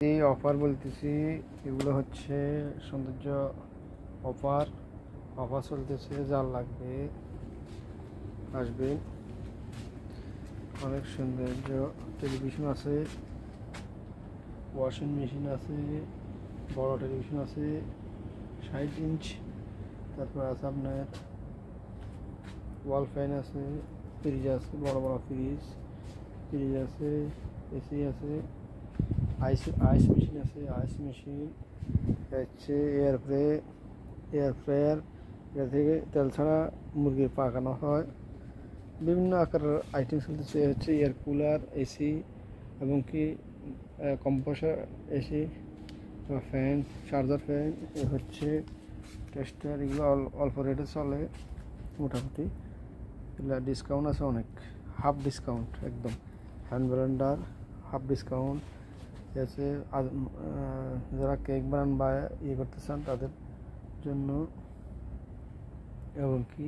এই অফার বলতেছি, এগুলো হচ্ছে সৌন্দর্য অফার। অফার চলতেছে, যার লাগবে আসবেন। অনেক সৌন্দর্য টেলিভিশন আছে, ওয়াশিং মেশিন আছে, বড় টেলিভিশন আছে 60 ইঞ্চ। তারপর আছে আপনার ওয়াল ফ্যান আছে, ফ্রিজ আছে, বড় বড় ফ্রিজ আছে, এসি আছে, আইস মেশিন আছে, আইস মেশিন হচ্ছে এয়ার ফ্রায়ার। এটা থেকে তেল ছাড়া মুরগি পাকানো হয়। বিভিন্ন আকারের আইটেম চলতেছে। হচ্ছে এয়ার কুলার, এসি এবং কি compressor AC, fan, charger fan. এ হচ্ছে টেস্টার। এগুলো অল্প রেটে চলে মোটামুটি। এগুলো ডিসকাউন্ট আছে অনেক, হাফ ডিসকাউন্ট একদম। হ্যান্ড ব্লেন্ডার হাফ ডিসকাউন্ট আছে। যারা কেক বানান বা করতে চান তাদের জন্য। এবং কি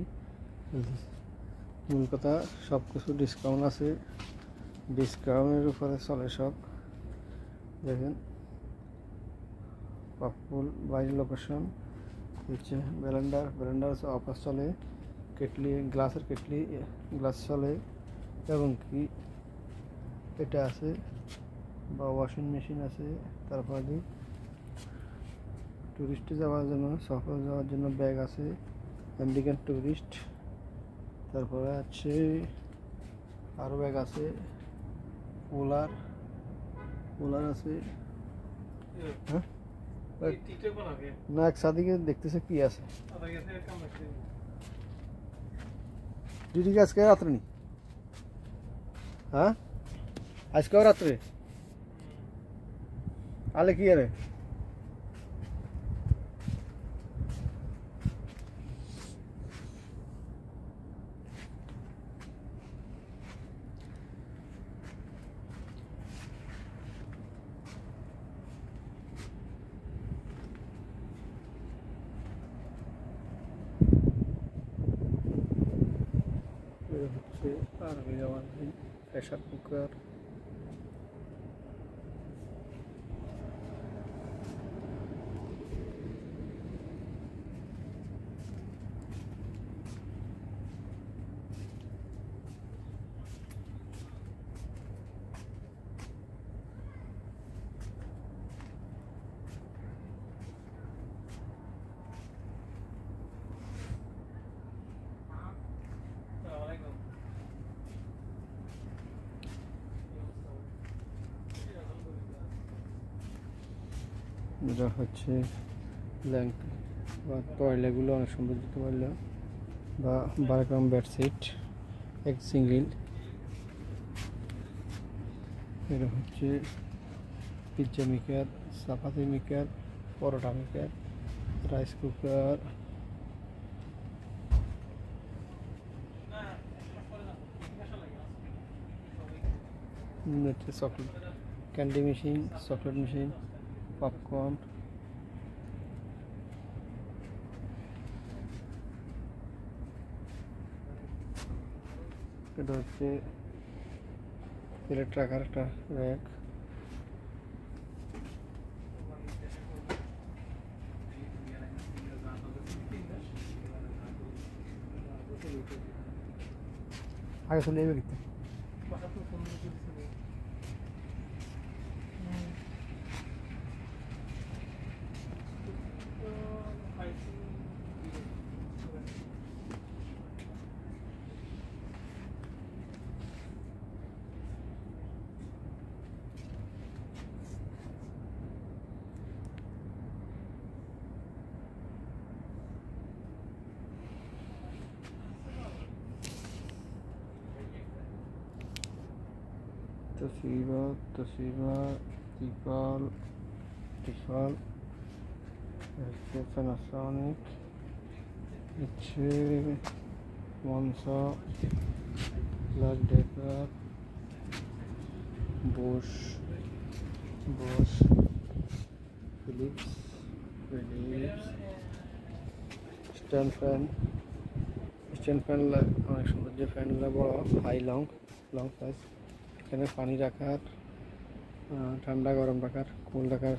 মূল কথা, সব কিছু ডিসকাউন্ট আছে, ডিসকাউন্টের উপরে চলে সব। দেখেন পাপুল বাইরের লোকেশন হচ্ছে ব্লেন্ডার অফার চলে। গ্লাসের গ্লাস চলে। এবং কি এটা আছে বা ওয়াশিং মেশিন আছে। তারপরে টুরিস্টে যাওয়ার জন্য, সফরে যাওয়ার জন্য ব্যাগ আছে, আমেরিকান টুরিস্ট। তারপরে আছে আরও ব্যাগ আছে, কুলার আছে। হ্যাঁ না, একসাথে দেখতেছে কি আছে। ডিউটি আজকে রাত্রে নি? হ্যাঁ আজকেও রাত্রে আলে কি আরে হচ্ছে আরবি জামানি প্রেশার কুকার। এটা হচ্ছে ল্যাম্প বা টয়লেটগুলো অনেক সুন্দর দিতে পারলো, বা 12 গ্রাম বেডশিট এক সিঙ্গেল। এটা হচ্ছে পিজ্জা মেকার, চাপাতি মেকার, পরোটা মেকার, রাইস কুকার। হচ্ছে chocolate candy machine, chocolate machine, popcorn. এটা হচ্ছে প্লেট রাখার একটা র্যাক। আগে চলে যাবে কিন্তু तस्वीर टिफाल Panasonic, Monza, Black Decker, Bosch, Philips, stand fan অনেক সুন্দর। যে ফ্যানগুলো বড় হাই লং সাইজ। এখানে পানি রাখার ঠান্ডা গরম রাখার, কুল রাখার